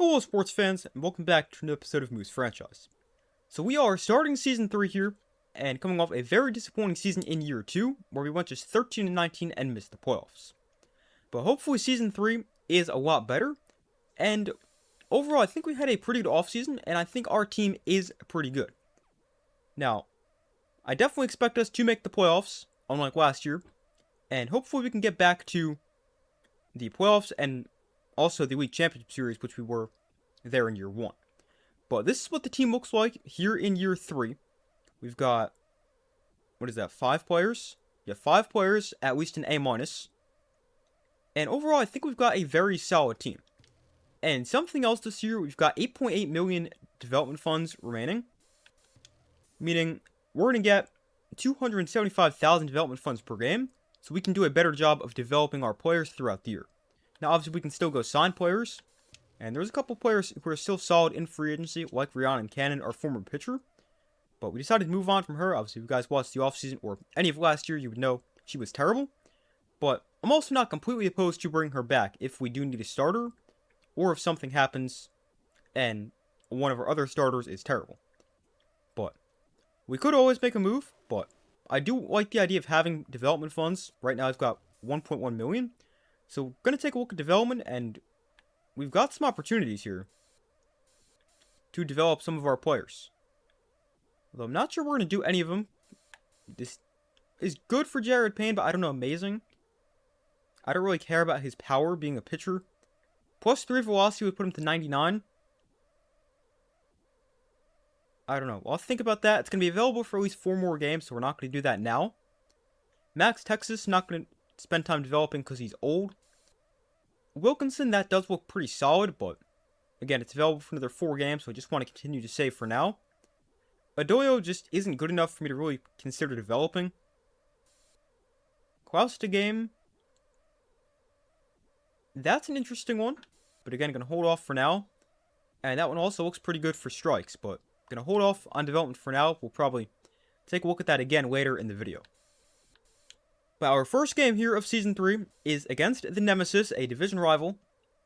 Hello sports fans, and welcome back to another episode of Moose Franchise. So we are starting Season 3 here, and coming off a very disappointing season in Year 2, where we went just 13-19 and missed the playoffs. But hopefully Season 3 is a lot better, and overall I think we had a pretty good offseason, and I think our team is pretty good. Now, I definitely expect us to make the playoffs, unlike last year, and hopefully we can get back to the playoffs and also the League Championship Series, which we were there in Year 1. But this is what the team looks like here in Year 3. We've got, 5 players? Yeah, 5 players, at least an A-. And overall, I think we've got a very solid team. And something else this year, we've got 8.8 million development funds remaining. Meaning, we're going to get 275,000 development funds per game, so we can do a better job of developing our players throughout the year. Now, obviously, we can still go sign players, and there's a couple players who are still solid in free agency, like Rihanna Cannon, our former pitcher, but we decided to move on from her. Obviously, if you guys watched the offseason or any of last year, you would know she was terrible, but I'm also not completely opposed to bringing her back if we do need a starter, or if something happens and one of our other starters is terrible. But we could always make a move, but I do like the idea of having development funds. Right now, I've got 1.1 million. So we're going to take a look at development, and we've got some opportunities here to develop some of our players. Although I'm not sure we're going to do any of them. This is good for Jared Payne, but I don't know, amazing. I don't really care about his power being a pitcher. Plus 3 velocity would put him to 99. I don't know. I'll think about that. It's going to be available for at least 4 more games, so we're not going to do that now. Max Texas, not going to spend time developing because he's old. Wilkinson, that does look pretty solid, but again, it's available for another 4 games, so I just want to continue to save for now. Adoyo just isn't good enough for me to really consider developing. Klaus to game. That's an interesting one, but again, going to hold off for now. And that one also looks pretty good for strikes, but going to hold off on development for now. We'll probably take a look at that again later in the video. But our first game here of Season 3 is against the Nemesis, a division rival,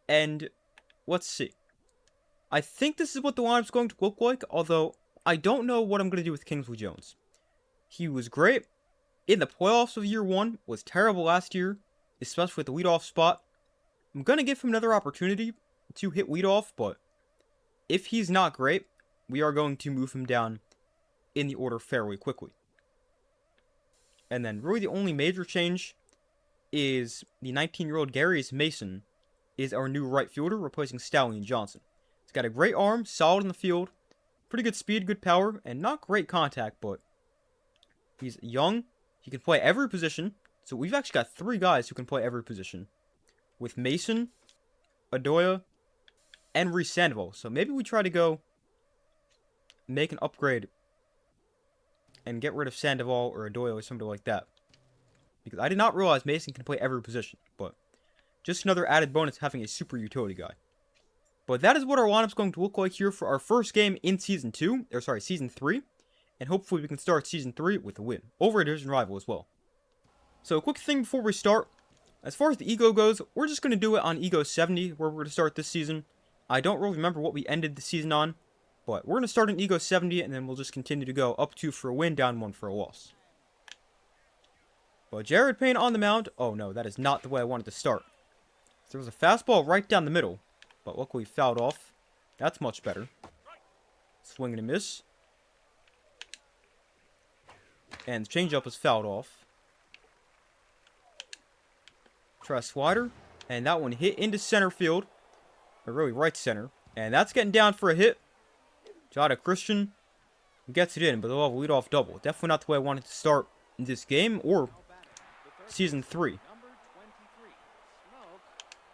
and let's see. I think this is what the lineup's going to look like, although I don't know what I'm going to do with Kingsley Jones. He was great in the playoffs of Year 1, was terrible last year, especially at the leadoff spot. I'm going to give him another opportunity to hit leadoff, but if he's not great, we are going to move him down in the order fairly quickly. And then really the only major change is the 19-year-old Garius Mason is our new right fielder, replacing Stallion Johnson. He's got a great arm, solid in the field, pretty good speed, good power, and not great contact, but he's young. He can play every position. So we've actually got 3 guys who can play every position, with Mason, Adoya, and Reese Sandoval. So maybe we try to go make an upgrade and get rid of Sandoval or Adoyo or something like that. Because I did not realize Mason can play every position, but just another added bonus having a super utility guy. But that is what our lineup's going to look like here for our first game in Season 3. And hopefully we can start Season 3 with a win, over a division rival as well. So a quick thing before we start. As far as the ego goes, we're just going to do it on ego 70, where we're going to start this season. I don't really remember what we ended the season on, but we're going to start in ego 70, and then we'll just continue to go up 2 for a win, down 1 for a loss. But Jared Payne on the mound. Oh no, that is not the way I wanted to start. There was a fastball right down the middle, but luckily fouled off. That's much better. Swing and a miss. And the changeup was fouled off. Try a slider, and that one hit into center field, or really right center, and that's getting down for a hit. Jada Christian gets it in, but they'll have a leadoff double. Definitely not the way I wanted to start in this game or Season 3.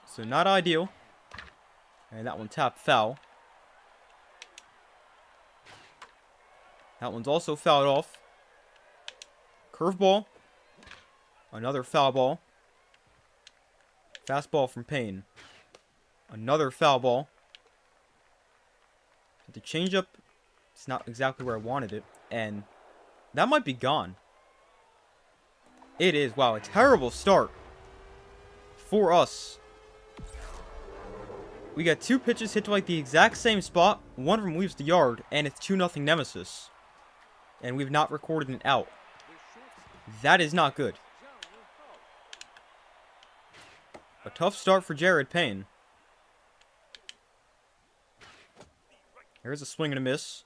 So not ideal. And that one tapped foul. That one's also fouled off. Curveball. Another foul ball. Fastball from Payne. Another foul ball. The changeup, it's not exactly where I wanted it, and that might be gone. It is. Wow, a terrible start for us. we got 2 pitches hit to like the exact same spot. One of them leaves the yard, and it's 2-0 Nemesis. And we've not recorded an out. That is not good. A tough start for Jared Payne. Here's a swing and a miss.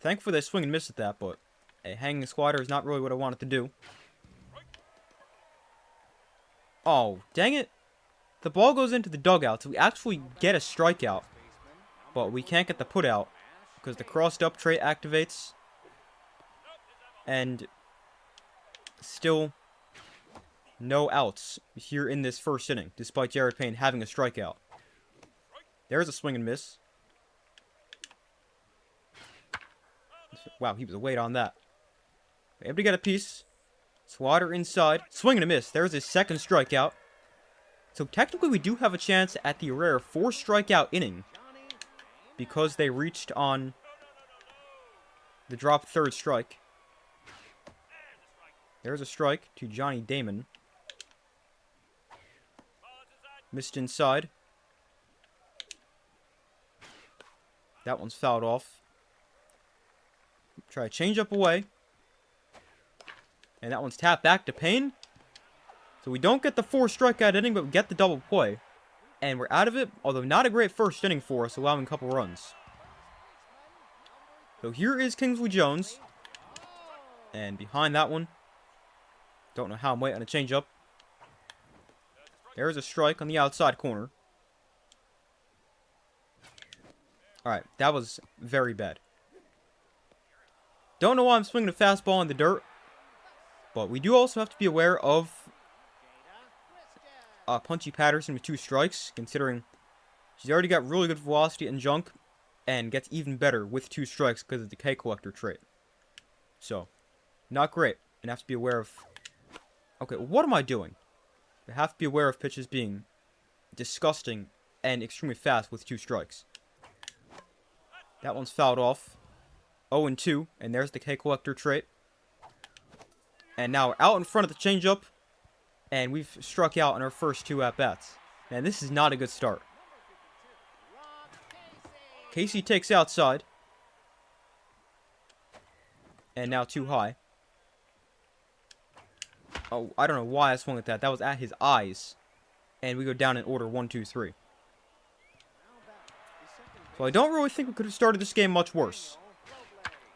Thankfully they swing and miss at that, but a hanging slider is not really what I wanted to do. Oh, dang it. The ball goes into the dugout, so we actually get a strikeout. But we can't get the put out because the crossed up trait activates. And still no outs here in this first inning, despite Jared Payne having a strikeout. There's a swing and miss. Wow, he was away on that. Able to get a piece. Slider inside. Swing and a miss. There's his second strikeout. So technically we do have a chance at the rare 4 strikeout inning. Because they reached on the drop third strike. There's a strike to Johnny Damon. Missed inside. That one's fouled off. Try a change up away. And that one's tapped back to Payne. So we don't get the 4 strikeout inning, but we get the double play. And we're out of it, although not a great first inning for us, allowing a couple runs. So here is Kingsley Jones. And behind that one, don't know how I'm waiting on a changeup. There's a strike on the outside corner. Alright, that was very bad. Don't know why I'm swinging a fastball in the dirt. But we do also have to be aware of Punchy Patterson with 2 strikes, considering she's already got really good velocity and junk, and gets even better with 2 strikes because of the K Collector trait. So, not great, and have to be aware of... Okay, what am I doing? I have to be aware of pitches being disgusting and extremely fast with 2 strikes. That one's fouled off. 0-2, and there's the K Collector trait. And now we're out in front of the changeup, and we've struck out in our first 2 at-bats. And this is not a good start. Casey takes outside. And now too high. Oh, I don't know why I swung at that. That was at his eyes. And we go down in order 1, 2, 3. So I don't really think we could have started this game much worse.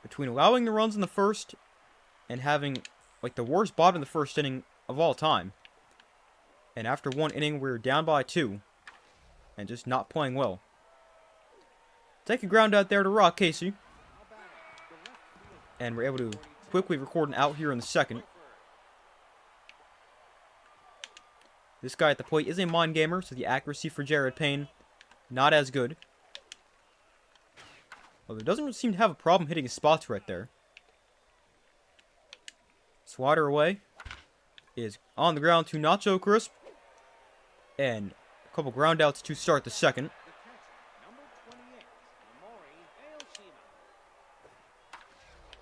Between allowing the runs in the first and having like the worst bottom of the first inning of all time. And after 1 inning, we were down by 2. And just not playing well. Take a ground out there to Rock Casey. And we're able to quickly record an out here in the second. This guy at the plate is a mind gamer, so the accuracy for Jared Payne, not as good. Although it doesn't seem to have a problem hitting his spots right there. Slider away. Is on the ground to Nacho Crisp. And a couple ground outs to start the second.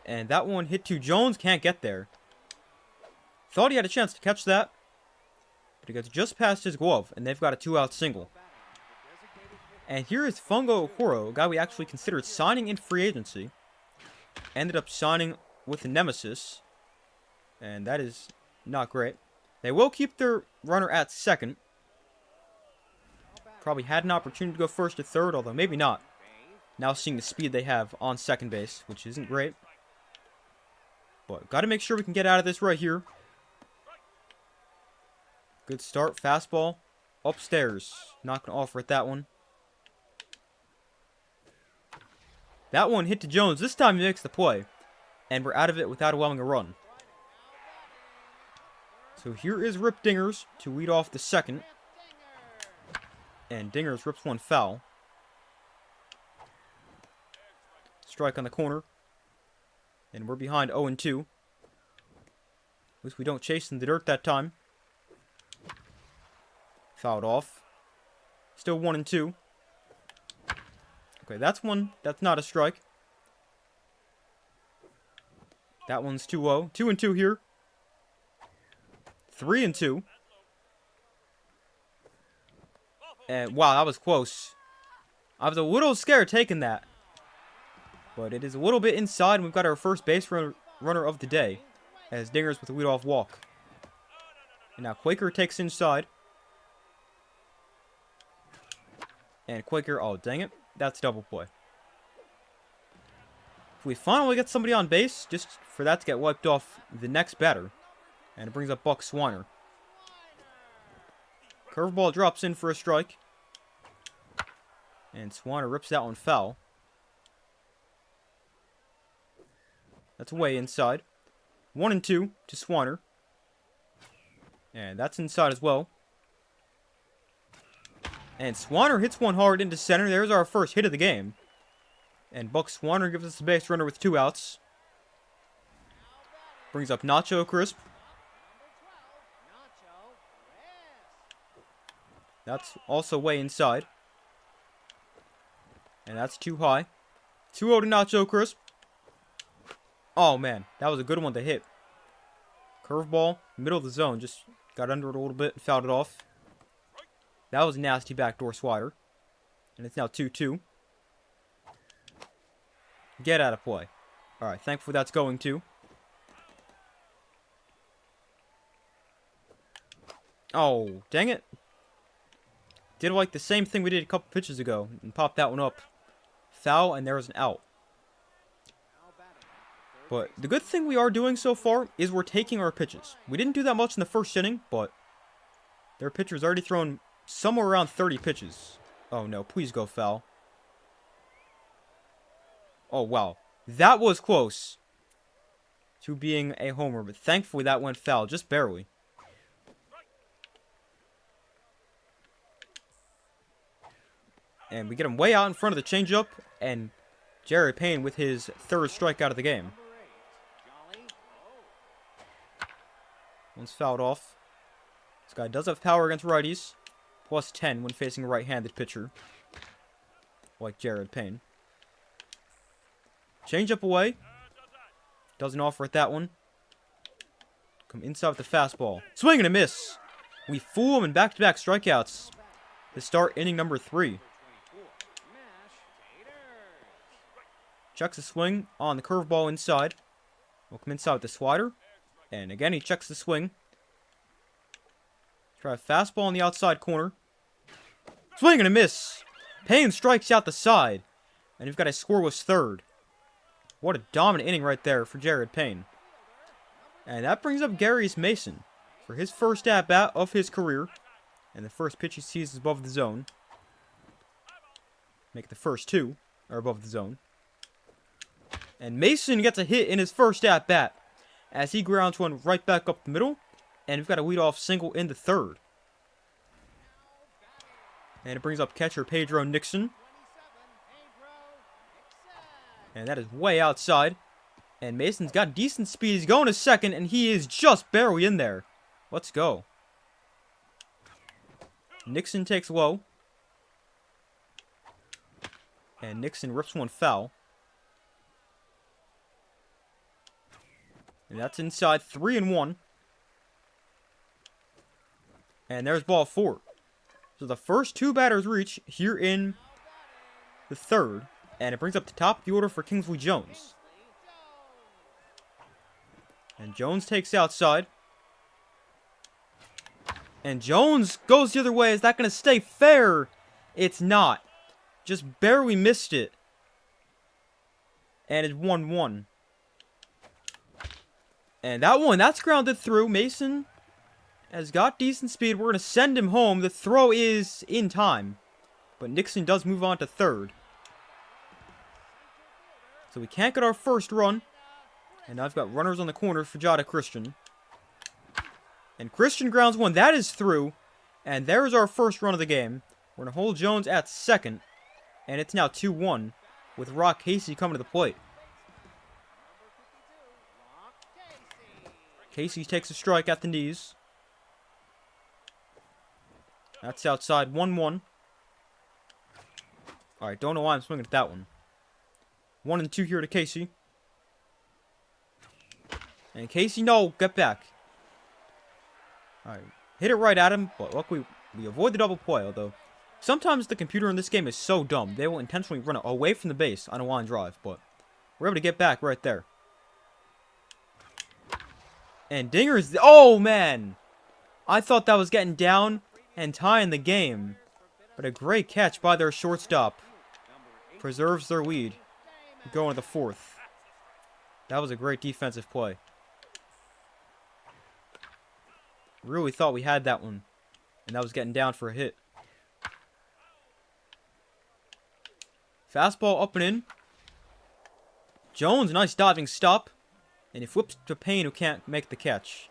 And that one hit to Jones. Can't get there. Thought he had a chance to catch that. But he gets just past his glove. And they've got a 2-out single. And here is Fungo Okoro, a guy we actually considered signing in free agency. Ended up signing with the Nemesis. And that is not great. They will keep their runner at second. Probably had an opportunity to go first or third, although maybe not. Now seeing the speed they have on second base, which isn't great. But got to make sure we can get out of this right here. Good start. Fastball. Upstairs. Not going to offer it that one. That one hit to Jones. This time he makes the play. And we're out of it without allowing a run. So here is Rip Dingers to lead off the second. And Dingers rips one foul. Strike on the corner. And we're behind 0-2. At least we don't chase in the dirt that time. Fouled off. Still 1-2. Okay, that's one. That's not a strike. That one's 2-0. 2-2 here. 3-2. And wow, that was close. I was a little scared taking that. But it is a little bit inside, and we've got our first base runner of the day. As Dingers with a leadoff walk. And now Quaker takes inside. And Quaker, oh dang it, that's double play. If we finally get somebody on base, just for that to get wiped off the next batter. And it brings up Buck Swiner. Curveball drops in for a strike. And Swiner rips that one foul. That's way inside. 1-2 to Swiner. And that's inside as well. And Swiner hits one hard into center. There's our first hit of the game. And Buck Swiner gives us a base runner with 2 outs. Brings up Nacho Crisp. That's also way inside. And that's too high. 2-0 to Nacho Crisp. Oh man, that was a good one to hit. Curveball, middle of the zone. Just got under it a little bit and fouled it off. That was a nasty backdoor slider. And it's now 2-2. Get out of play. Alright, thankfully that's going to. Oh, dang it. Did like the same thing we did a couple pitches ago. And popped that one up. Foul, and there was an out. But the good thing we are doing so far is we're taking our pitches. We didn't do that much in the first inning, but their pitcher's already thrown somewhere around 30 pitches. Oh no, please go foul. Oh wow, that was close to being a homer, but thankfully that went foul, just barely. And we get him way out in front of the changeup, and Jared Payne with his 3rd strikeout of the game. One's fouled off. This guy does have power against righties. Plus 10 when facing a right-handed pitcher. Like Jared Payne. Change up away. Doesn't offer at that one. Come inside with the fastball. Swing and a miss. We fool him in back-to-back strikeouts to start inning number 3. Checks the swing on the curveball inside. We'll come inside with the slider. And again, he checks the swing. Try a fastball on the outside corner. Swing and a miss. Payne strikes out the side. And you've got a scoreless 3rd. What a dominant inning right there for Jared Payne. And that brings up Gary's Mason for his first at-bat of his career. And the first pitch he sees is above the zone. Make the first 2 are above the zone. And Mason gets a hit in his first at-bat as he grounds one right back up the middle. And we've got a leadoff single in the 3rd. And it brings up catcher Pedro Nixon. And that is way outside. And Mason's got decent speed. He's going to second, and he is just barely in there. Let's go. Nixon takes low. And Nixon rips one foul. And that's inside 3-1. And there's ball 4. So the first 2 batters reach here in the 3rd. And it brings up the top of the order for Kingsley Jones. And Jones takes outside. And Jones goes the other way. Is that going to stay fair? It's not. Just barely missed it. And it's 1-1. And that one, that's grounded through. Mason has got decent speed. We're going to send him home. The throw is in time. But Nixon does move on to 3rd. So we can't get our first run. And I've got runners on the corner for Jada Christian. And Christian grounds one. That is through. And there's our first run of the game. We're going to hold Jones at 2nd. And it's now 2-1 with Rock Casey coming to the plate. Casey takes a strike at the knees. That's outside 1-1. Alright, don't know why I'm swinging at that one. 1-2 here to Casey. And Casey, no, get back. Alright, hit it right at him, but luckily we avoid the double play, although Sometimes the computer in this game is so dumb, they will intentionally run away from the base on a line drive, but we're able to get back right there. And Dinger's... Oh, man! I thought that was getting down and tying the game. But a great catch by their shortstop. Preserves their lead. Going to the fourth. That was a great defensive play. Really thought we had that one. And that was getting down for a hit. Fastball up and in. Jones, nice diving stop. And he flips to Payne, who can't make the catch.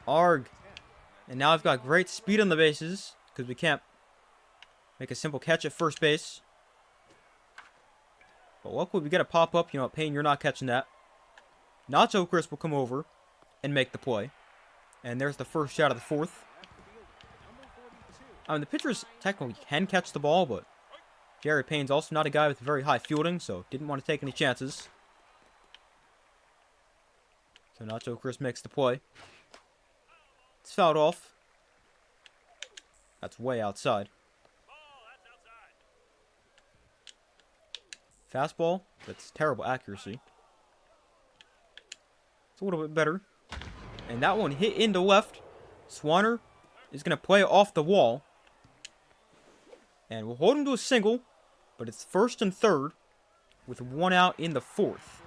Arg. And now I've got great speed on the bases, because we can't make a simple catch at first base. But luckily we get a pop-up. You know what, Payne, you're not catching that. Nacho Chris will come over and make the play. And there's the first shot of the fourth. I mean, the pitchers technically can catch the ball, but Gary Payne's also not a guy with very high fielding, so didn't want to take any chances. So Nacho Chris makes the play. It's fouled off. That's way outside. Fastball. That's terrible accuracy. It's a little bit better. And that one hit into left. Swanner is going to play it off the wall. And we'll hold him to a single. But it's first and third with one out in the fourth.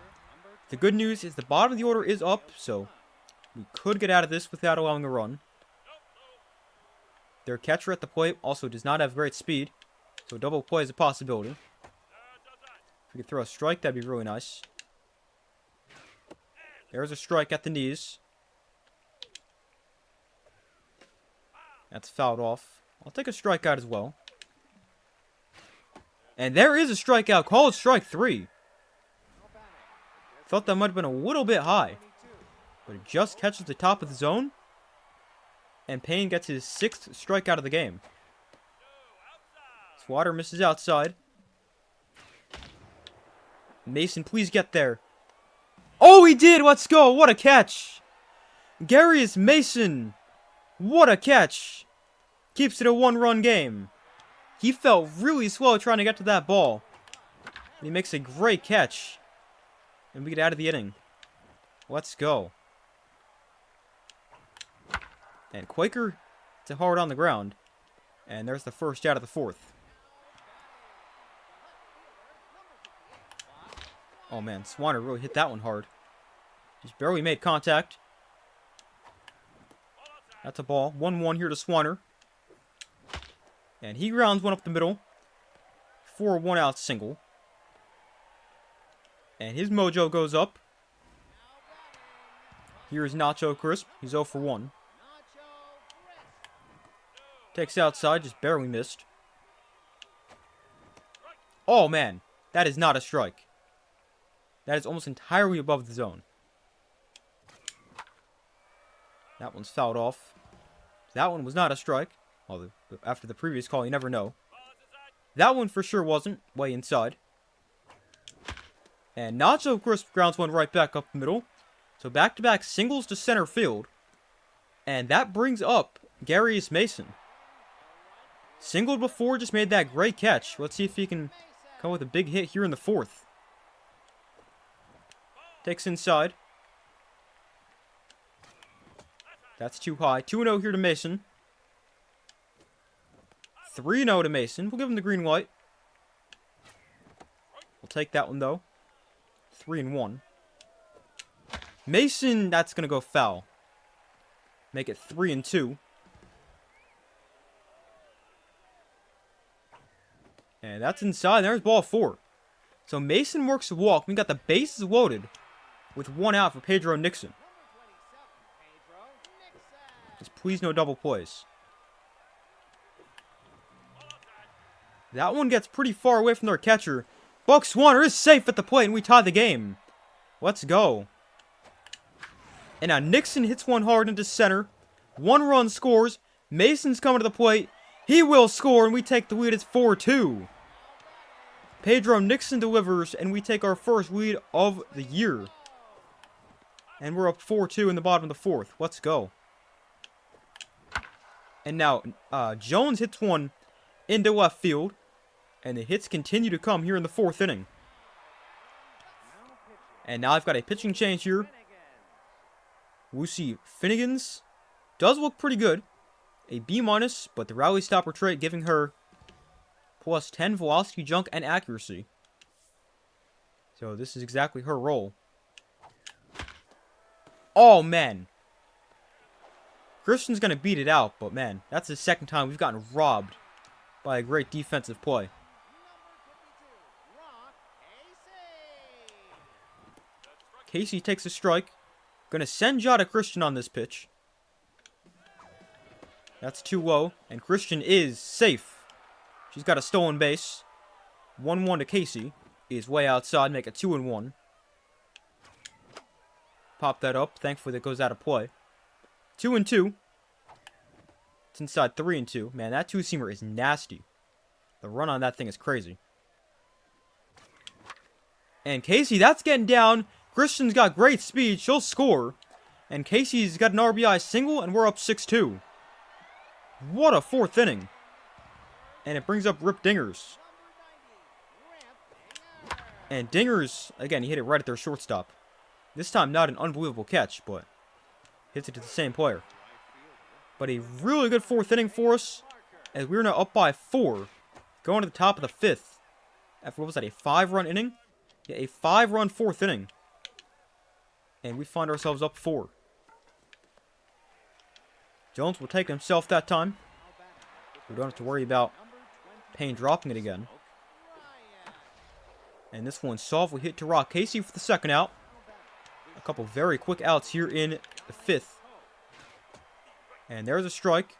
The good news is the bottom of the order is up, so we could get out of this without allowing a run. Their catcher at the plate also does not have great speed, so a double play is a possibility. If we could throw a strike, that'd be really nice. There's a strike at the knees. That's fouled off. I'll take a strikeout as well. And there is a strikeout. Call it strike 3. Thought that might have been a little bit high. But it just catches the top of the zone. And Payne gets his 6th strikeout of the game. Swatter misses outside. Mason, please get there. Oh, he did! Let's go! What a catch! Garius Mason! What a catch! Keeps it a 1-run game. He felt really slow trying to get to that ball. And he makes a great catch. And we get out of the inning. Let's go. And Quaker to hard on the ground. And there's the first out of the fourth. Oh man, Swanner really hit that one hard. Just barely made contact. That's a ball. 1-1 here to Swanner. And he grounds one up the middle. For a 1-out single. And his mojo goes up. Here's Nacho Crisp. He's 0 for 1. Takes outside, just barely missed. Oh man, that is not a strike. That is almost entirely above the zone. That one's fouled off. That one was not a strike. Although, after the previous call, you never know. That one for sure wasn't. Way inside. And Nacho Crisp grounds one right back up the middle. So back-to-back singles to center field. And that brings up Garius Mason. Singled before, just made that great catch. Let's see if he can come with a big hit here in the fourth. Takes inside. That's too high. 2-0 here to Mason. 3-0 to Mason. We'll give him the green light. We'll take that one, though. 3-1. Mason, that's going to go foul. Make it 3-2. And that's inside. There's ball 4. So Mason works a walk. We got the bases loaded with 1 out for Pedro Nixon. Just please no double plays. That one gets pretty far away from their catcher. Buck Swanner is safe at the plate, and we tie the game. Let's go. And now Nixon hits one hard into center. 1 run scores. Mason's coming to the plate. He will score, and we take the lead. It's 4-2. Pedro Nixon delivers, and we take our first lead of the year. And we're up 4-2 in the bottom of the fourth. Let's go. And now Jones hits one into left field. And the hits continue to come here in the 4th inning. And now I've got a pitching change here. Lucy Finnegan's does look pretty good. A B-, but the rally stopper trait giving her plus 10 velocity, junk, and accuracy. So this is exactly her role. Oh, man. Christian's going to beat it out, but man, that's the second time we've gotten robbed by a great defensive play. Casey takes a strike. Gonna send Jada Christian on this pitch. That's too low, and Christian is safe. She's got a stolen base. 1-1 to Casey. Is way outside, make it 2-1. Pop that up. Thankfully, that goes out of play. 2-2. It's inside 3-2. Man, that two-seamer is nasty. The run on that thing is crazy. And Casey, that's getting down. Christian's got great speed. She'll score. And Casey's got an RBI single, and we're up 6-2. What a 4th inning. And it brings up Rip Dingers. And Dingers, again, he hit it right at their shortstop. This time, not an unbelievable catch, but hits it to the same player. But a really good 4th inning for us, as we're now up by 4, going to the top of the 5th. After, what was that, a 5-run inning? Yeah, a 5-run 4th inning. And we find ourselves up 4. Jones will take himself that time. We don't have to worry about Payne dropping it again. And this one softly hit to Rock Casey for the 2nd out. A couple very quick outs here in the 5th. And there's a strike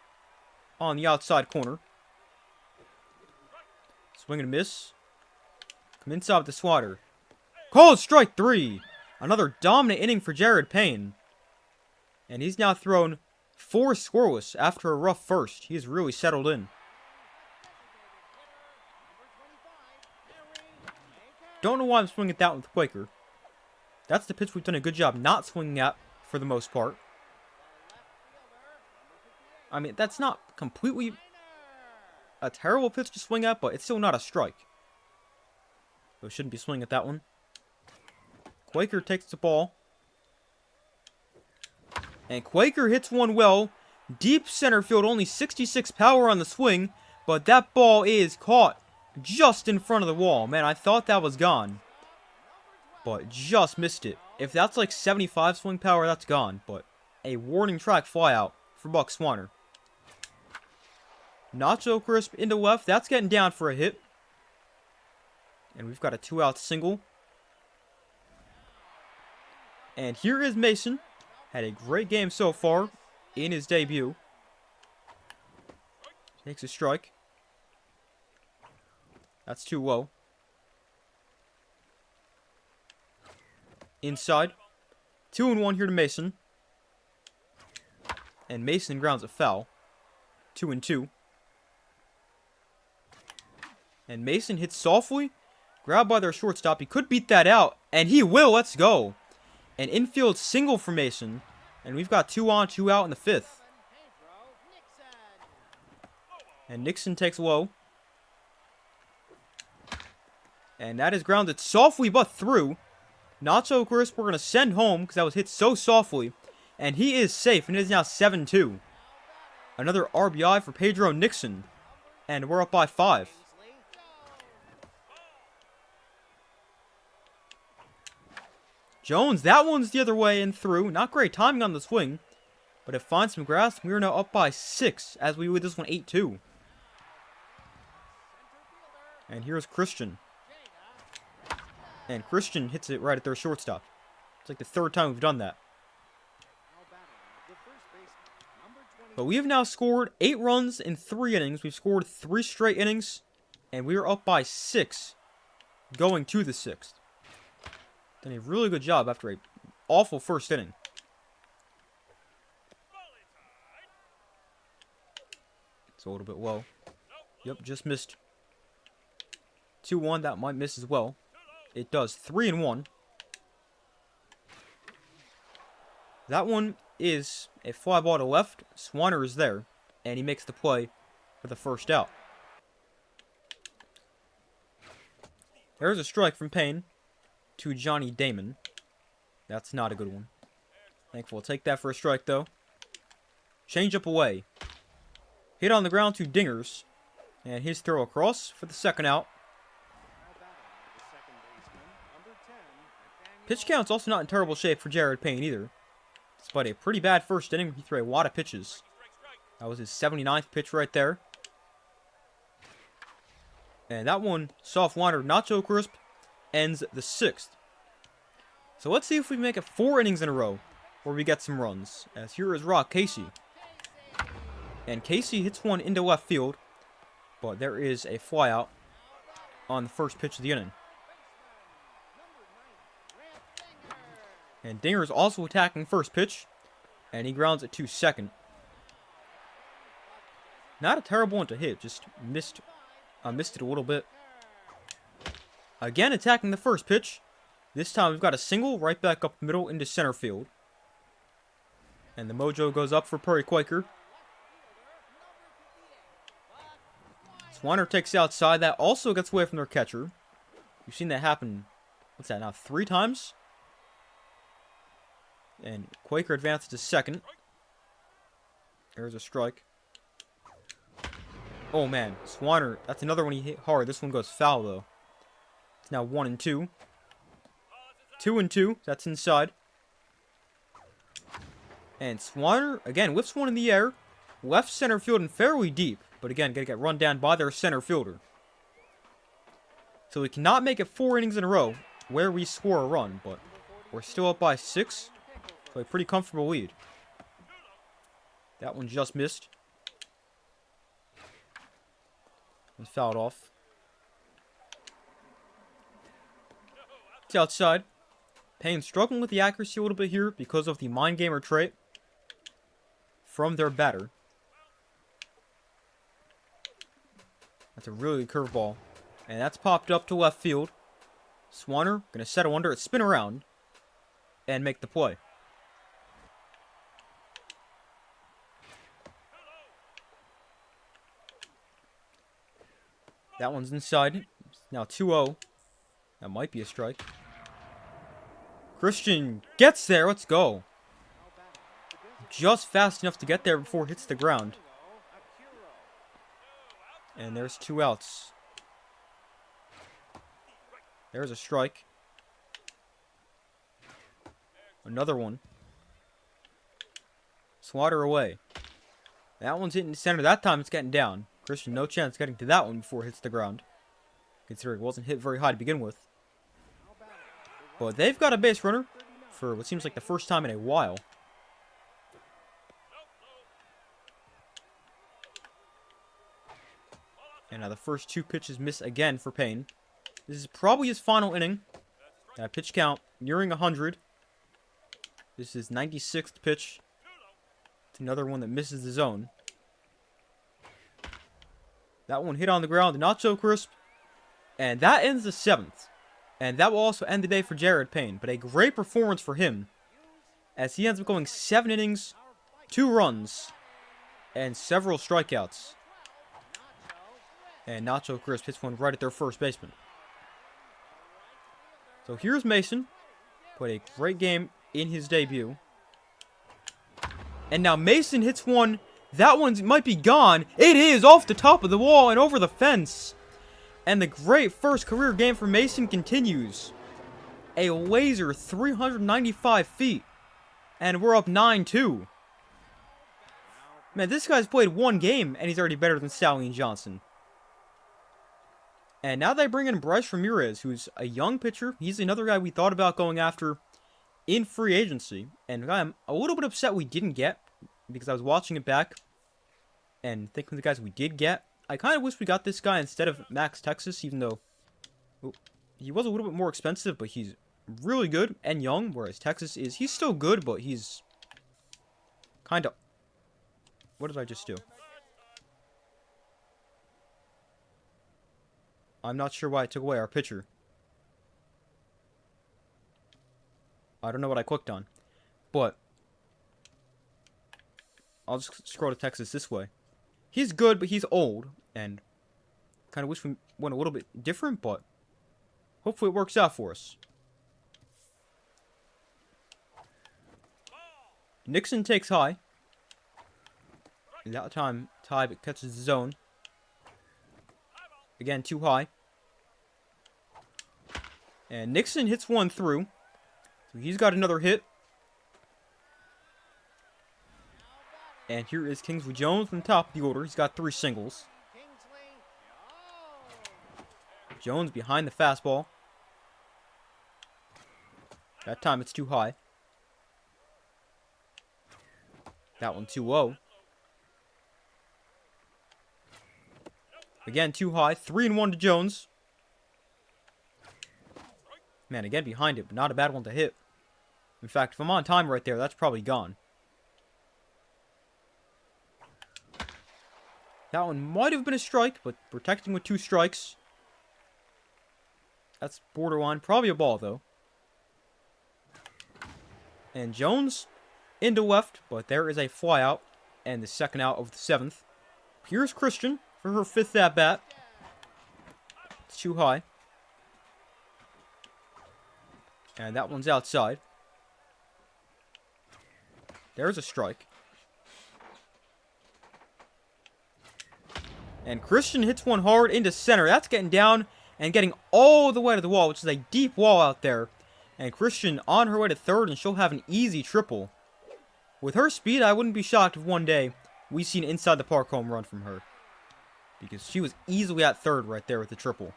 on the outside corner. Swing and a miss. Come inside with the slider. Called strike 3. Another dominant inning for Jared Payne. And he's now thrown 4 scoreless after a rough first. He has really settled in. Don't know why I'm swinging at that with Quaker. That's the pitch we've done a good job not swinging at for the most part. I mean, that's not completely a terrible pitch to swing at, but it's still not a strike. So shouldn't be swinging at that one. Quaker takes the ball. And Quaker hits one well. Deep center field, only 66 power on the swing. But that ball is caught just in front of the wall. Man, I thought that was gone. But just missed it. If that's like 75 swing power, that's gone. But a warning track flyout for Buck Swanner. Nacho Crisp into left. That's getting down for a hit. And we've got a 2-out single. And here is Mason. Had a great game so far in his debut. Takes a strike. That's too low. Inside. 2-1 here to Mason. And Mason grounds a foul. 2-2. And Mason hits softly. Grabbed by their shortstop. He could beat that out. And he will. Let's go. An infield single for Mason. And we've got 2 on, 2 out in the 5th. And Nixon takes low. And that is grounded softly but through. Nacho Crisp we're going to send home because that was hit so softly. And he is safe. And it is now 7-2. Another RBI for Pedro Nixon. And we're up by 5. Jones, that one's the other way and through. Not great timing on the swing. But it finds some grass. We are now up by 6 as we lead this one 8-2. And here's Christian. And Christian hits it right at their shortstop. It's like the 3rd time we've done that. But we have now scored 8 runs in 3 innings. We've scored 3 straight innings. And we are up by 6 going to the 6th. Done a really good job after a awful first inning. It's a little bit low. Yep, just missed. 2-1, that might miss as well. It does. 3-1. That one is a fly ball to left. Swanner is there. and he makes the play for the first out. There's a strike from Payne to Johnny Damon. That's not a good one. Thankful. Take that for a strike, though. Change up away. Hit on the ground to Dingers. And his throw across for the second out. Pitch count's also not in terrible shape for Jared Payne either. Despite a pretty bad first inning, he threw a lot of pitches. That was his 79th pitch right there. And that one, soft liner, not so crisp, ends the 6th. So let's see if we can make it 4 innings in a row where we get some runs. As here is Rock Casey. And Casey hits one into left field, but there is a flyout on the first pitch of the inning. And Dinger is also attacking first pitch, and he grounds it to second. Not a terrible one to hit, just missed it a little bit. Again attacking the first pitch. This time we've got a single right back up the middle into center field. And the mojo goes up for Perry Quaker. Swanner takes outside. That also gets away from their catcher. You've seen that happen, what's that now, 3 times? And Quaker advances to second. There's a strike. Oh man, Swanner, that's another one he hit hard. This one goes foul though. It's now 1-2. 2-2, that's inside. And Swanner, again, lifts one in the air. Left center field and fairly deep. But again, gonna get run down by their center fielder. So we cannot make it 4 innings in a row where we score a run. But we're still up by 6. So a pretty comfortable lead. That one just missed. And fouled off. It's outside. Payne struggling with the accuracy a little bit here because of the mind gamer trait from their batter. That's a really good curveball. And that's popped up to left field. Swanner going to settle under it, spin around, and make the play. That one's inside. It's now 2-0. That might be a strike. Christian gets there. Let's go. Just fast enough to get there before it hits the ground. And there's 2 outs. There's a strike. Another one. Slaughter away. That one's hitting the center. That time it's getting down. Christian, no chance getting to that one before it hits the ground. Considering it wasn't hit very high to begin with. But they've got a base runner for what seems like the first time in a while. And now the first 2 pitches miss again for Payne. This is probably his final inning. Pitch count nearing 100. This is 96th pitch. It's another one that misses the zone. That one hit on the ground, not so crisp. And that ends the 7th. And that will also end the day for Jared Payne. But a great performance for him, as he ends up going 7 innings, 2 runs, and several strikeouts. And Nacho Crisp hits one right at their first baseman. So here's Mason. Played a great game in his debut. And now Mason hits one. That one might be gone. It is off the top of the wall and over the fence. And the great first career game for Mason continues. A laser 395 feet. And we're up 9-2. Man, this guy's played 1 game and he's already better than Stallion Johnson. And now they bring in Bryce Ramirez, who's a young pitcher. He's another guy we thought about going after in free agency. And I'm a little bit upset we didn't get, because I was watching it back and thinking of the guys we did get. I kind of wish we got this guy instead of Max Texas, even though he was a little bit more expensive, but he's really good and young, whereas Texas is, he's still good, but he's kind of... What did I just do? I'm not sure why I took away our pitcher. I don't know what I clicked on. But I'll just scroll to Texas this way. He's good, but he's old. And kind of wish we went a little bit different, but hopefully it works out for us. Nixon takes high. And that time, Ty catches the zone. Again, too high. And Nixon hits one through. So he's got another hit. And here is Kingsley Jones on top of the order. He's got 3 singles. Jones behind the fastball. That time it's too high. That one 2-0. Again, too high. 3-1 to Jones. Man, again behind it, but not a bad one to hit. In fact, if I'm on time right there, that's probably gone. That one might have been a strike, but protecting with 2 strikes. That's borderline. Probably a ball, though. And Jones into left, but there is a fly out. And the second out of the 7th. Here's Christian for her 5th at-bat. It's too high. And that one's outside. There's a strike. And Christian hits one hard into center. That's getting down and getting all the way to the wall, which is a deep wall out there. And Christian on her way to third, and she'll have an easy triple. With her speed, I wouldn't be shocked if one day we see an inside the park home run from her. Because she was easily at third right there with the triple.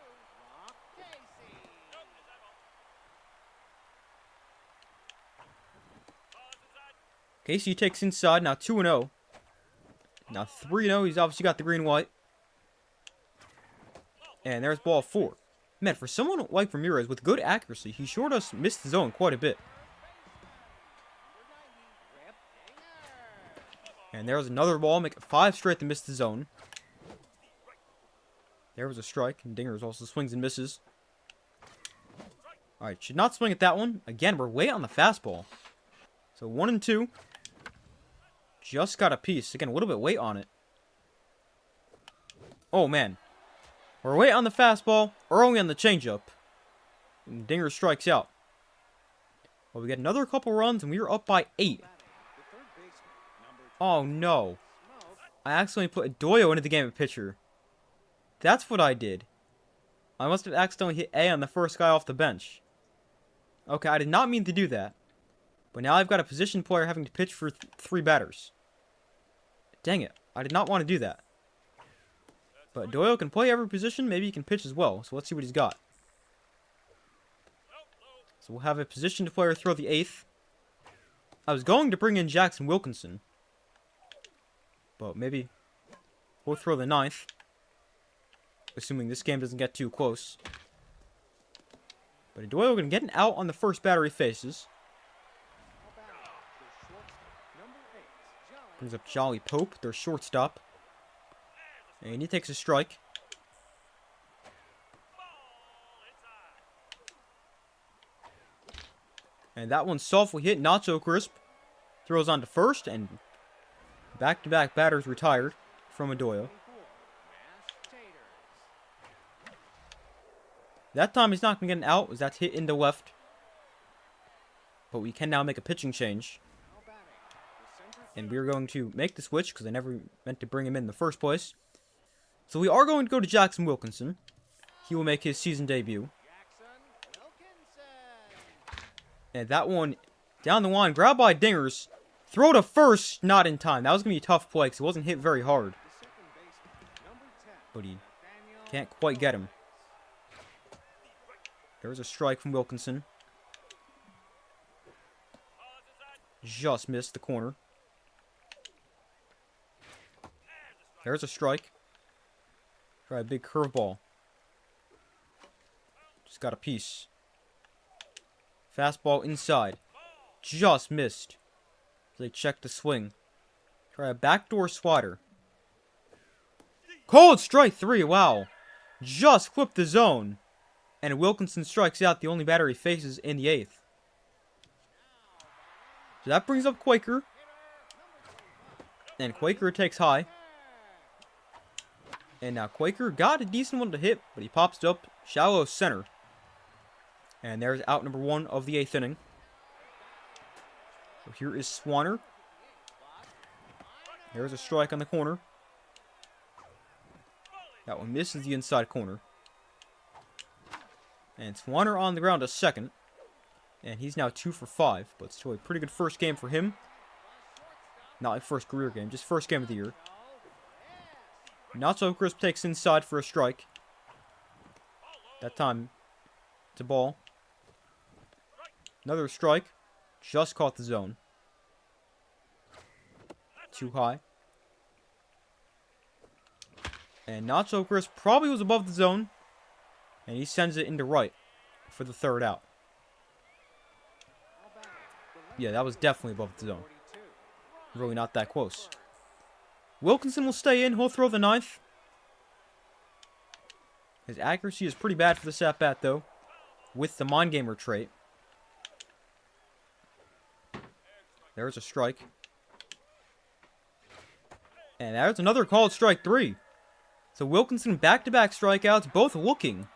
Casey takes inside, now 2-0. Now 3-0, he's obviously got the green-white. And there's ball 4. Man, for someone like Ramirez with good accuracy, he sure does miss the zone quite a bit. And there's another ball, make it 5 straight to miss the zone. There was a strike, and Dingers also swings and misses. Alright, should not swing at that one. Again, we're way on the fastball. So 1-2. Just got a piece. Again, a little bit weight on it. Oh, man. We're way on the fastball, early on the changeup. And Dinger strikes out. Well, we get another couple runs, and we are up by 8. Oh, no. I accidentally put Doyo into the game of pitcher. That's what I did. I must have accidentally hit A on the first guy off the bench. Okay, I did not mean to do that. But now I've got a position player having to pitch for 3 batters. Dang it. I did not want to do that. But Doyle can play every position. Maybe he can pitch as well. So let's see what he's got. So we'll have a positioned player throw the 8th. I was going to bring in Jackson Wilkinson. But maybe we'll throw the 9th. Assuming this game doesn't get too close. But Doyle can get an out on the first batter he faces. Brings up Jolly Pope, their shortstop. And he takes a strike. And that one's softly hit, not so crisp. Throws on to first, and back-to-back batters retired from Adoyo. That time he's not going to get an out, as that's hit into left. But we can now make a pitching change. And we're going to make the switch, because I never meant to bring him in the first place. So we are going to go to Jackson Wilkinson. He will make his season debut. And that one down the line, grabbed by Dingers. Throw to first, not in time. That was going to be a tough play, because it wasn't hit very hard. But he can't quite get him. There's a strike from Wilkinson. Just missed the corner. There's a strike. Try a big curveball. Just got a piece. Fastball inside. Just missed. They check the swing. Try a backdoor slider. Cold strike 3. Wow. Just flipped the zone. And Wilkinson strikes out, the only batter he faces in the 8th. So that brings up Quaker. And Quaker takes high. And now Quaker got a decent one to hit, but he pops it up shallow center. And there's out number 1 of the 8th inning. So here is Swanner. There's a strike on the corner. That one misses the inside corner. And Swanner on the ground to second. And he's now 2 for 5, but still a pretty good first game for him. Not like first career game, just first game of the year. Not so crisp takes inside for a strike. That time, it's a ball. Another strike. Just caught the zone. Too high. And Not So Crisp probably was above the zone. And he sends it into right for the 3rd out. Yeah, that was definitely above the zone. Really not that close. Wilkinson will stay in. He'll throw the 9th. His accuracy is pretty bad for this at-bat, though, with the Mind Gamer trait. There's a strike. And there's another called strike 3. So Wilkinson back-to-back strikeouts, both looking.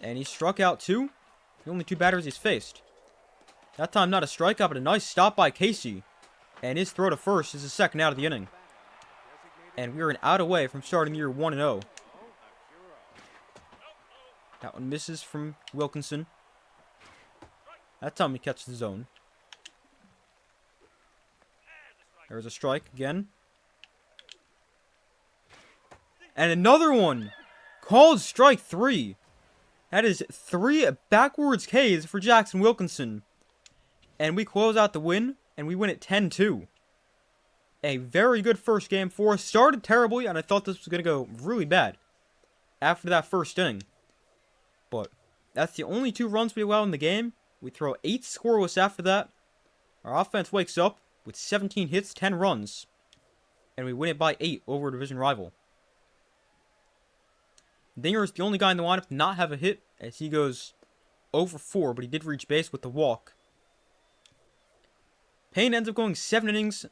And he struck out 2. The only 2 batters he's faced. That time not a strikeout, but a nice stop by Casey. And his throw to first is his 2nd out of the inning. And we are an out away from starting the year 1-0. That one misses from Wilkinson. That time he catches the zone. There's a strike again. And another one! Called strike 3. That is 3 backwards Ks for Jackson Wilkinson. And we close out the win, and we win it 10-2. A very good first game for us. Started terribly, and I thought this was going to go really bad after that first inning. But that's the only 2 runs we allow in the game. We throw 8 scoreless after that. Our offense wakes up with 17 hits, 10 runs. And we win it by 8 over a division rival. Dinger is the only guy in the lineup to not have a hit, as he goes 0 for 4, but he did reach base with the walk. Payne ends up going 7 innings,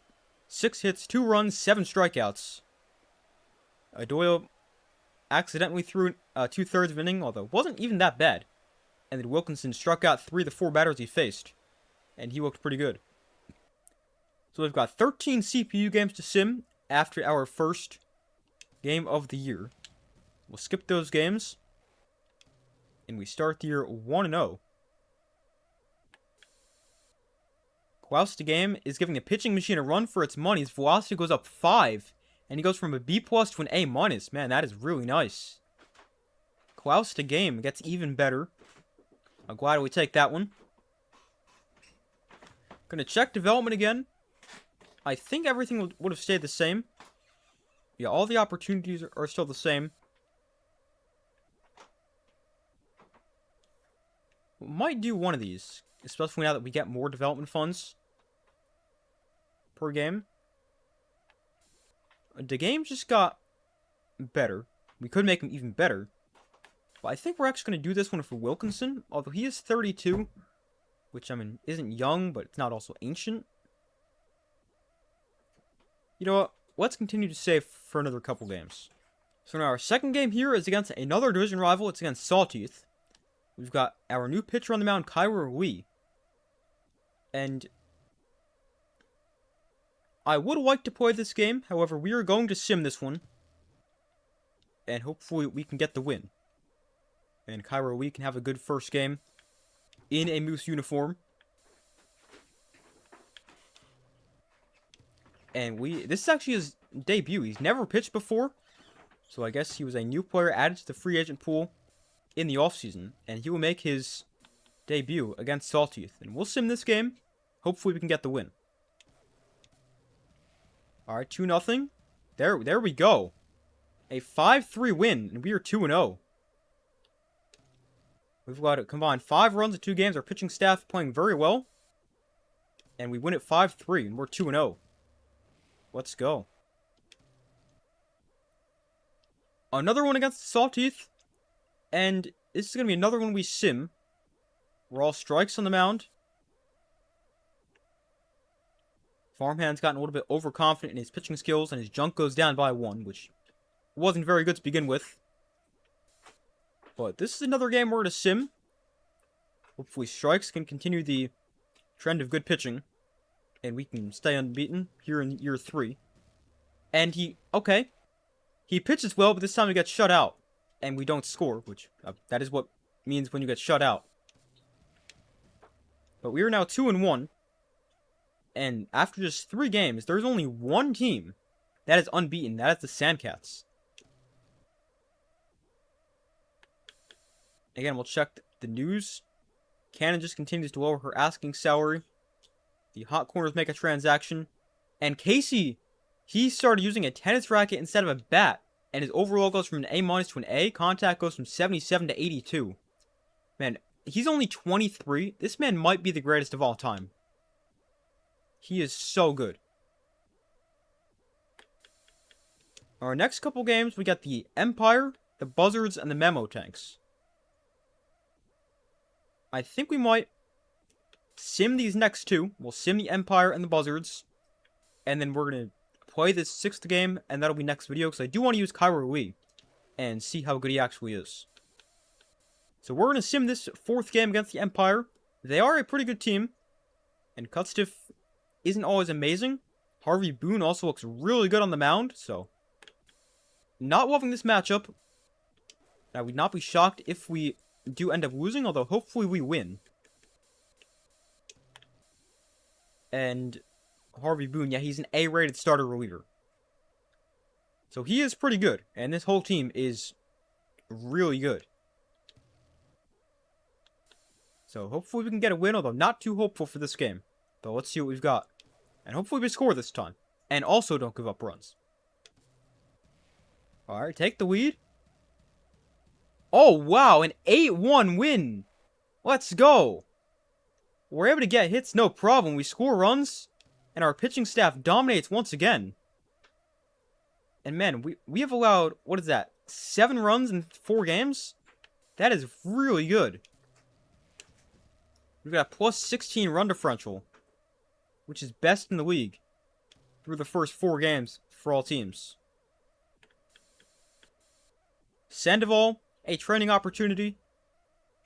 6 hits, 2 runs, 7 strikeouts. Doyle accidentally threw 2/3 of an inning, although it wasn't even that bad. And then Wilkinson struck out 3 of the 4 batters he faced. And he looked pretty good. So we've got 13 CPU games to sim after our first game of the year. We'll skip those games. And we start the year 1-0. Klaus game is giving a pitching machine a run for its money. His velocity goes up 5. And he goes from a B+ to an A-. Man, that is really nice. Klaus game gets even better. I'm glad we take that one. Gonna check development again. I think everything would have stayed the same. Yeah, all the opportunities are still the same. We might do one of these, especially now that we get more development funds per game. The game just got better. We could make him even better. But I think we're actually going to do this one for Wilkinson, although he is 32, which, I mean, isn't young, but it's not also ancient. You know what? Let's continue to save for another couple games. So now our second game here is against another division rival. It's against Sawtooth. We've got our new pitcher on the mound, Kyra Lee. And I would like to play this game. However, we are going to sim this one. And hopefully we can get the win. And Kyra Lee can have a good first game in a Moose uniform. And this is actually his debut. He's never pitched before. So I guess he was a new player added to the free agent pool in the offseason. And he will make his debut against Sawtooth. And we'll sim this game. Hopefully we can get the win. Alright, 2-0. There we go. A 5-3 win. And we are 2-0. We've got a combined 5 runs in 2 games. Our pitching staff playing very well. And we win it 5-3. And we're 2-0. Let's go. Another one against Sawtooth. And this is going to be another one we sim. We're all strikes on the mound. Farmhand's gotten a little bit overconfident in his pitching skills. And his junk goes down by 1. Which wasn't very good to begin with. But this is another game we're going to sim. Hopefully Strikes can continue the trend of good pitching. And we can stay unbeaten here in year 3. And he pitches well, but this time he gets shut out. And we don't score, which that is what means when you get shut out. But we are now 2-1. And after just 3 games, there's only one team that is unbeaten. That is the Sandcats. Again, we'll check the news. Cannon just continues to lower her asking salary. The Hot Corners make a transaction. And Casey, he started using a tennis racket instead of a bat. And his overall goes from an A- to an A. Contact goes from 77 to 82. Man, he's only 23. This man might be the greatest of all time. He is so good. Our next couple games, we got the Empire, the Buzzards, and the Memo Tanks. I think we might sim these next 2. We'll sim the Empire and the Buzzards. And then we're going to play this 6th game, and that'll be next video, because I do want to use Kyra Lee and see how good he actually is. So we're going to sim this 4th game against the Empire. They are a pretty good team, and Cutstiff isn't always amazing. Harvey Boone also looks really good on the mound, so not loving this matchup. I would not be shocked if we do end up losing, although hopefully we win. And Harvey Boone, yeah, he's an A-rated starter reliever. So he is pretty good, and this whole team is really good. So hopefully we can get a win, although not too hopeful for this game. But let's see what we've got. And hopefully we score this time. And also don't give up runs. Alright, take the lead. Oh, wow, an 8-1 win. Let's go. We're able to get hits, no problem. We score runs, and our pitching staff dominates once again. And man, we have allowed, what is that, 7 runs in 4 games? That is really good. We've got a plus 16 run differential, which is best in the league through the first 4 games for all teams. Sandoval, a training opportunity.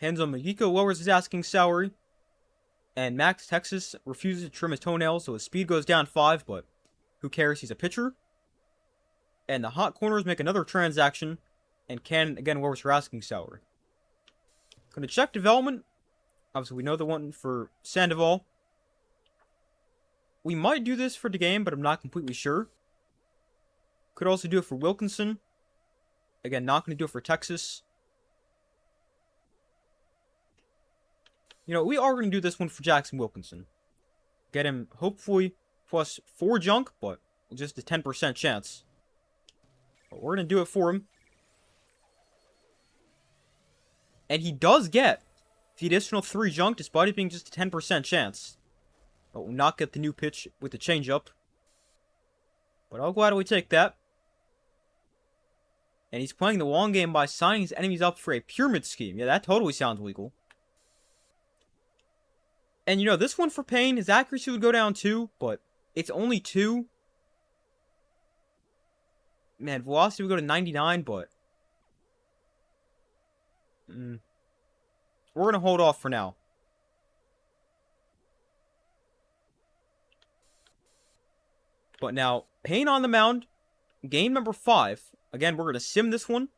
Hanzo Magiko lowers his asking salary. And Max Texas refuses to trim his toenails, so his speed goes down 5, but who cares? He's a pitcher. And the Hot Corners make another transaction, and Cannon again lowers her asking salary. Gonna check development. Obviously, we know the one for Sandoval. We might do this for the game, but I'm not completely sure. Could also do it for Wilkinson. Again, not going to do it for Texas. You know, we are going to do this one for Jackson Wilkinson. Get him, hopefully, plus 4 junk, but just a 10% chance. But we're going to do it for him. And he does get the additional 3 junk, despite it being just a 10% chance. But will not get the new pitch with the changeup. But I'll gladly take that. And he's playing the long game by signing his enemies up for a pyramid scheme. Yeah, that totally sounds legal. And you know, this one for Payne, his accuracy would go down 2, but it's only 2. Man, velocity would go to 99, but we're going to hold off for now. But now, Payne on the mound, game number 5. Again, we're going to sim this one.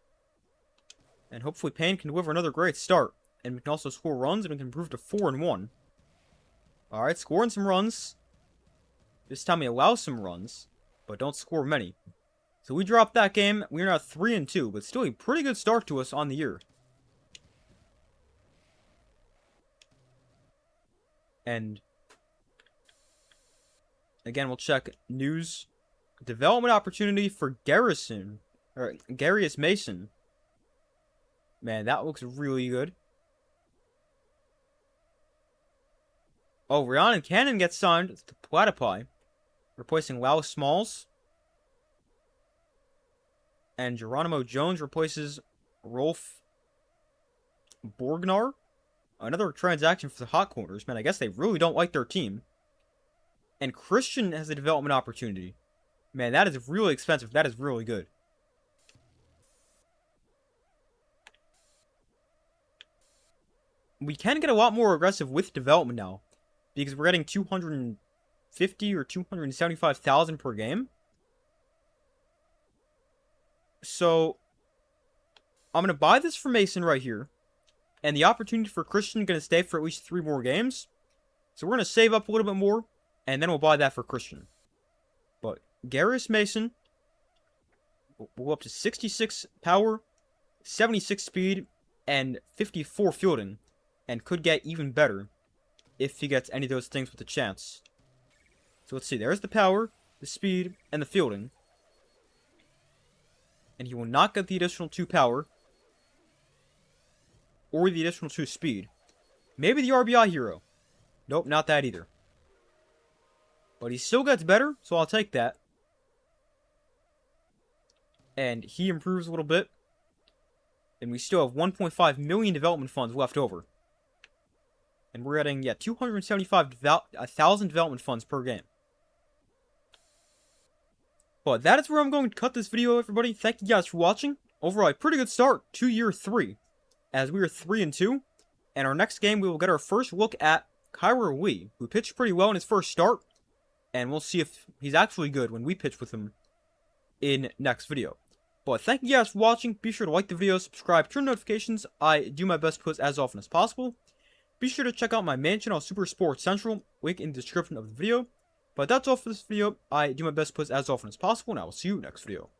And hopefully Payne can deliver another great start. And we can also score runs, and we can improve to 4-1. Alright, scoring some runs. This time we allow some runs, but don't score many. So we dropped that game. We're now 3-2, but still a pretty good start to us on the year. And again, we'll check news. Development opportunity for Garius Mason. Man, that looks really good. Oh, Rhiannon Cannon gets signed to Platypi, replacing Lau Smalls. And Geronimo Jones replaces Rolf Borgnar. Another transaction for the Hot Corners. Man, I guess they really don't like their team. And Christian has a development opportunity. Man, that is really expensive. That is really good. we can get a lot more aggressive with development now, because we're getting 250 or 275,000 per game. So I'm gonna buy this for Mason right here, and the opportunity for Christian gonna stay for at least 3 more games. So we're gonna save up a little bit more, and then we'll buy that for Christian. But Garrus Mason will go up to 66 power, 76 speed, and 54 fielding, and could get even better if he gets any of those things with a chance. So let's see, there's the power, the speed, and the fielding. And he will not get the additional 2 power, or the additional 2 speed. Maybe the RBI hero. Nope, not that either. But he still gets better, so I'll take that. And he improves a little bit. And we still have 1.5 million development funds left over. And we're getting, 275,000 development funds per game. But that is where I'm going to cut this video, everybody. Thank you guys for watching. Overall, a pretty good start to year 3, as we are 3-2. And our next game, we will get our first look at Kyler Lee, who pitched pretty well in his first start. And we'll see if he's actually good when we pitch with him in next video. But thank you guys for watching. Be sure to like the video, subscribe, turn notifications. I do my best to post as often as possible. Be sure to check out my main channel, Super Sports Central, link in the description of the video. But that's all for this video. I do my best to post as often as possible, and I will see you next video.